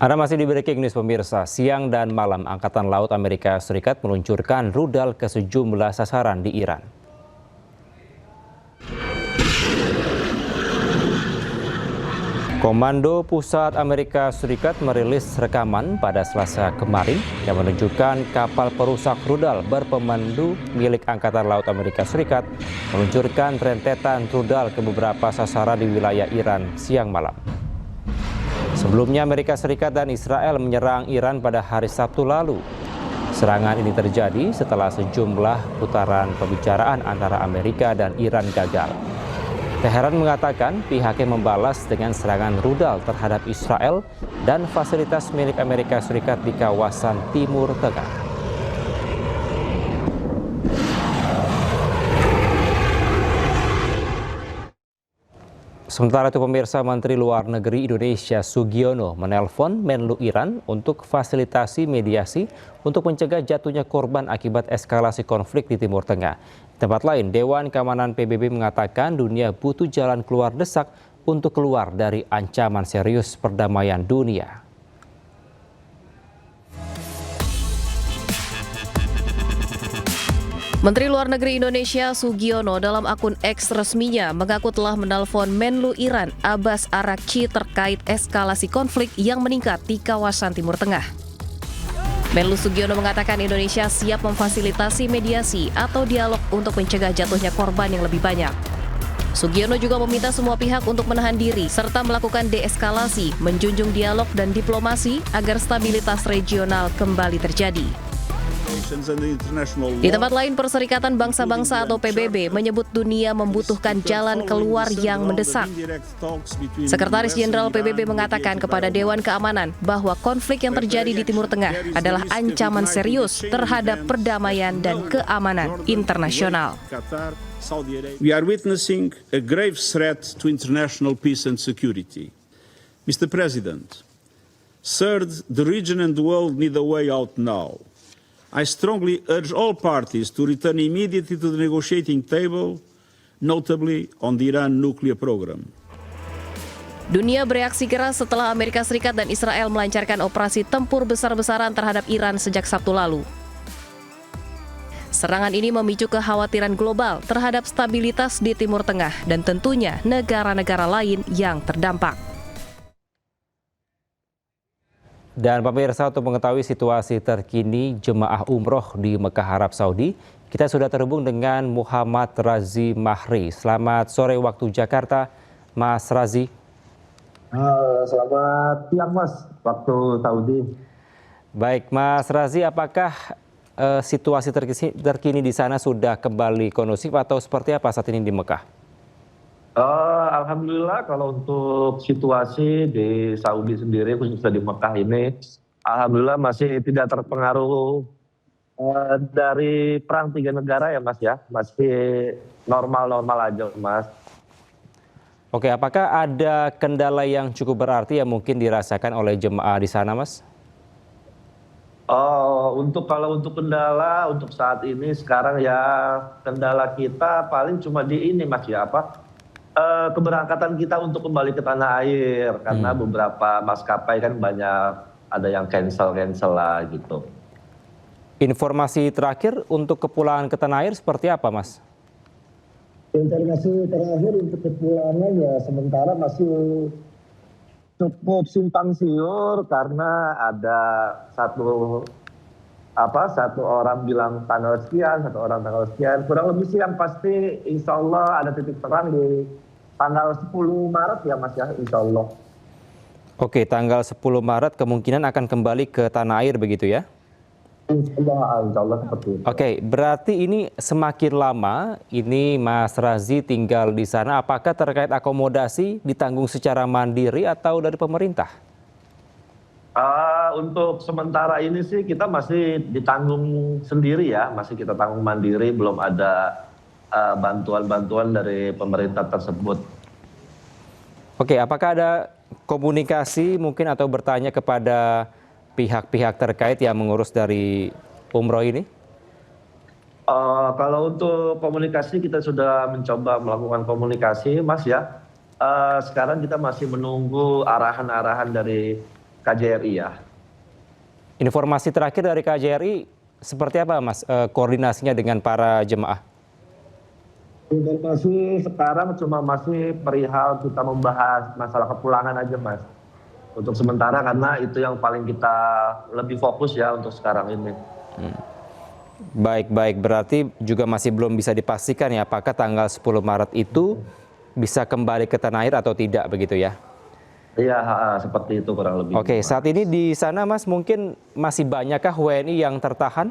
Anda masih di Breaking News pemirsa. Siang dan malam Angkatan Laut Amerika Serikat meluncurkan rudal ke sejumlah sasaran di Iran. Komando Pusat Amerika Serikat merilis rekaman pada Selasa kemarin yang menunjukkan kapal perusak rudal berpemandu milik Angkatan Laut Amerika Serikat meluncurkan rentetan rudal ke beberapa sasaran di wilayah Iran siang malam. Sebelumnya Amerika Serikat dan Israel menyerang Iran pada hari Sabtu lalu. Serangan ini terjadi setelah sejumlah putaran pembicaraan antara Amerika dan Iran gagal. Teheran mengatakan pihaknya membalas dengan serangan rudal terhadap Israel dan fasilitas milik Amerika Serikat di kawasan Timur Tengah. Sementara itu pemirsa, Menteri Luar Negeri Indonesia Sugiono menelpon Menlu Iran untuk fasilitasi mediasi untuk mencegah jatuhnya korban akibat eskalasi konflik di Timur Tengah. Di tempat lain, Dewan Keamanan PBB mengatakan dunia butuh jalan keluar desak untuk keluar dari ancaman serius perdamaian dunia. Menteri Luar Negeri Indonesia Sugiono dalam akun X resminya mengaku telah menelpon Menlu Iran Abbas Araghchi terkait eskalasi konflik yang meningkat di kawasan Timur Tengah. Menlu Sugiono mengatakan Indonesia siap memfasilitasi mediasi atau dialog untuk mencegah jatuhnya korban yang lebih banyak. Sugiono juga meminta semua pihak untuk menahan diri serta melakukan deeskalasi, menjunjung dialog dan diplomasi agar stabilitas regional kembali terjadi. Di tempat lain, Perserikatan Bangsa-Bangsa atau PBB menyebut dunia membutuhkan jalan keluar yang mendesak. Sekretaris Jenderal PBB mengatakan kepada Dewan Keamanan bahwa konflik yang terjadi di Timur Tengah adalah ancaman serius terhadap perdamaian dan keamanan internasional. We are witnessing a grave threat to international peace and security. Mr. President, third, the region and the world need a way out now. I strongly urge all parties to return immediately to the negotiating table, notably on the Iran nuclear program. Dunia bereaksi keras setelah Amerika Serikat dan Israel melancarkan operasi tempur besar-besaran terhadap Iran sejak Sabtu lalu. Serangan ini memicu kekhawatiran global terhadap stabilitas di Timur Tengah dan tentunya negara-negara lain yang terdampak. Dan pemirsa, untuk mengetahui situasi terkini jemaah umroh di Mekah, Arab Saudi, kita sudah terhubung dengan Muhammad Razi Mahri. Selamat sore waktu Jakarta, Mas Razi. Selamat siang Mas, waktu Saudi. Baik Mas Razi, apakah situasi terkini di sana sudah kembali kondusif atau seperti apa saat ini di Mekah? Alhamdulillah kalau untuk situasi di Saudi sendiri khususnya di Mekah ini, alhamdulillah masih tidak terpengaruh dari perang tiga negara ya Mas ya, masih normal-normal aja Mas. Oke, apakah ada kendala yang cukup berarti yang mungkin dirasakan oleh jemaah di sana Mas? Kalau untuk kendala untuk saat ini sekarang ya kendala kita paling cuma di ini Mas ya keberangkatan kita untuk kembali ke tanah air karena beberapa maskapai kan banyak ada yang cancel lah gitu. Informasi terakhir untuk kepulangan ke tanah air seperti apa Mas? Informasi terakhir untuk kepulangan ya sementara masih cukup simpang siur karena ada satu orang bilang tanggal sekian, satu orang tanggal sekian. Kurang lebih sih yang pasti insya Allah ada titik terang di tanggal 10 Maret ya Mas ya, insya Allah. Oke, tanggal 10 Maret kemungkinan akan kembali ke tanah air begitu ya? Insya Allah seperti itu. Oke, berarti ini semakin lama ini Mas Razi tinggal di sana, apakah terkait akomodasi ditanggung secara mandiri atau dari pemerintah? Untuk sementara ini sih kita masih ditanggung sendiri ya, masih kita tanggung mandiri, belum ada bantuan-bantuan dari pemerintah tersebut. Oke, apakah ada komunikasi mungkin atau bertanya kepada pihak-pihak terkait yang mengurus dari umroh ini? Kalau untuk komunikasi kita sudah mencoba melakukan komunikasi Mas ya. Sekarang kita masih menunggu arahan-arahan dari KJRI ya. Informasi terakhir dari KJRI seperti apa Mas koordinasinya dengan para jemaah? Informasi sekarang cuma masih perihal kita membahas masalah kepulangan aja Mas. Untuk sementara karena itu yang paling kita lebih fokus ya untuk sekarang ini. Baik, berarti juga masih belum bisa dipastikan ya apakah tanggal 10 Maret itu bisa kembali ke tanah air atau tidak begitu ya? Iya, seperti itu kurang lebih. Oke, saat ini di sana Mas mungkin masih banyakkah WNI yang tertahan?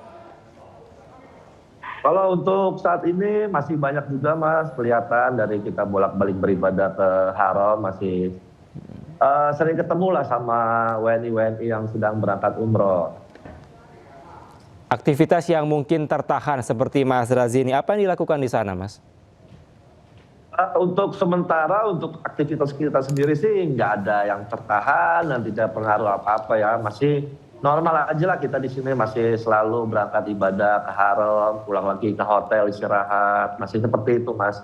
Kalau untuk saat ini masih banyak juga Mas, kelihatan dari kita bolak-balik beribadah ke Haram masih sering ketemu lah sama WNI yang sedang berangkat umroh. Aktivitas yang mungkin tertahan seperti Mas Razi ini, apa yang dilakukan di sana Mas? Untuk sementara untuk aktivitas kita sendiri sih nggak ada yang tertahan dan tidak pengaruh apa-apa ya, masih normal aja lah kita di sini, masih selalu berangkat ibadah ke Haram, pulang lagi ke hotel istirahat, masih seperti itu Mas.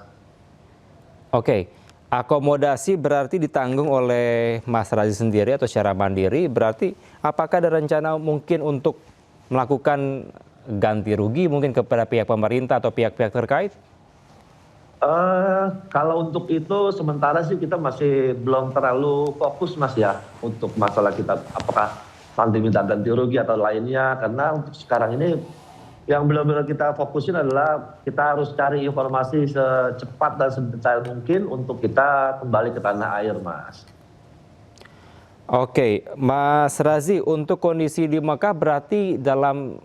Oke, akomodasi berarti ditanggung oleh Mas Razi sendiri atau secara mandiri, berarti apakah ada rencana mungkin untuk melakukan ganti rugi mungkin kepada pihak pemerintah atau pihak-pihak terkait? Kalau untuk itu sementara sih kita masih belum terlalu fokus Mas ya untuk masalah kita apakah nanti minta ganti rugi atau lainnya, karena untuk sekarang ini yang benar-benar kita fokusin adalah kita harus cari informasi secepat dan sedetail mungkin untuk kita kembali ke tanah air Mas. Oke, Mas Razi, untuk kondisi di Mekah berarti dalam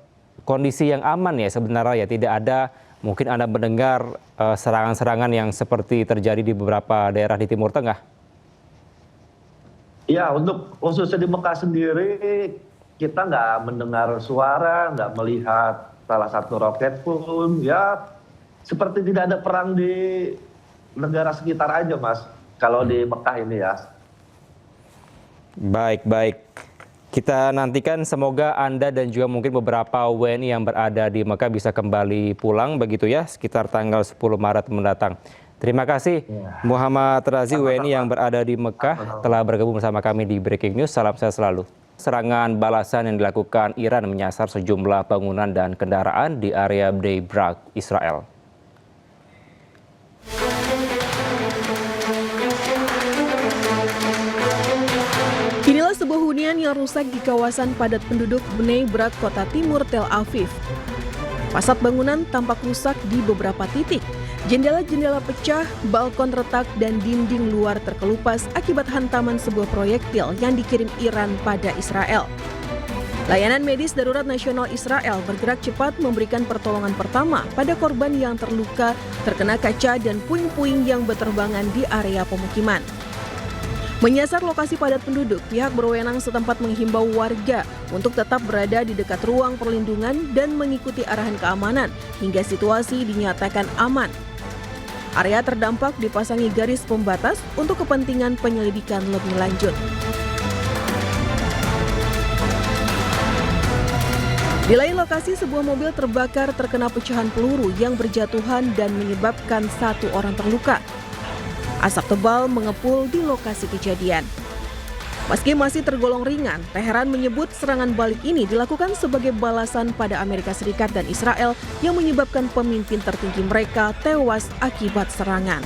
kondisi yang aman ya sebenarnya ya, tidak ada mungkin Anda mendengar serangan-serangan yang seperti terjadi di beberapa daerah di Timur Tengah? Ya, untuk khususnya di Mekah sendiri kita nggak mendengar suara, nggak melihat salah satu roket pun, ya seperti tidak ada perang di negara sekitar aja Mas, kalau di Mekah ini ya. Baik. Kita nantikan semoga Anda dan juga mungkin beberapa WNI yang berada di Mekah bisa kembali pulang begitu ya sekitar tanggal 10 Maret mendatang. Terima kasih Muhammad Razi WNI yang berada di Mekah telah bergabung bersama kami di Breaking News. Salam sehat selalu. Serangan balasan yang dilakukan Iran menyasar sejumlah bangunan dan kendaraan di area Bnei Brak, Israel. Inilah sebuah hunian yang rusak di kawasan padat penduduk Bnei Brak, kota timur Tel Aviv. Fasad bangunan tampak rusak di beberapa titik. Jendela-jendela pecah, balkon retak, dan dinding luar terkelupas akibat hantaman sebuah proyektil yang dikirim Iran pada Israel. Layanan medis darurat nasional Israel bergerak cepat memberikan pertolongan pertama pada korban yang terluka terkena kaca dan puing-puing yang berterbangan di area pemukiman. Menyasar lokasi padat penduduk, pihak berwenang setempat menghimbau warga untuk tetap berada di dekat ruang perlindungan dan mengikuti arahan keamanan hingga situasi dinyatakan aman. Area terdampak dipasangi garis pembatas untuk kepentingan penyelidikan lebih lanjut. Di lain lokasi, sebuah mobil terbakar terkena pecahan peluru yang berjatuhan dan menyebabkan 1 orang terluka. Asap tebal mengepul di lokasi kejadian. Meski masih tergolong ringan, Teheran menyebut serangan balik ini dilakukan sebagai balasan pada Amerika Serikat dan Israel yang menyebabkan pemimpin tertinggi mereka tewas akibat serangan.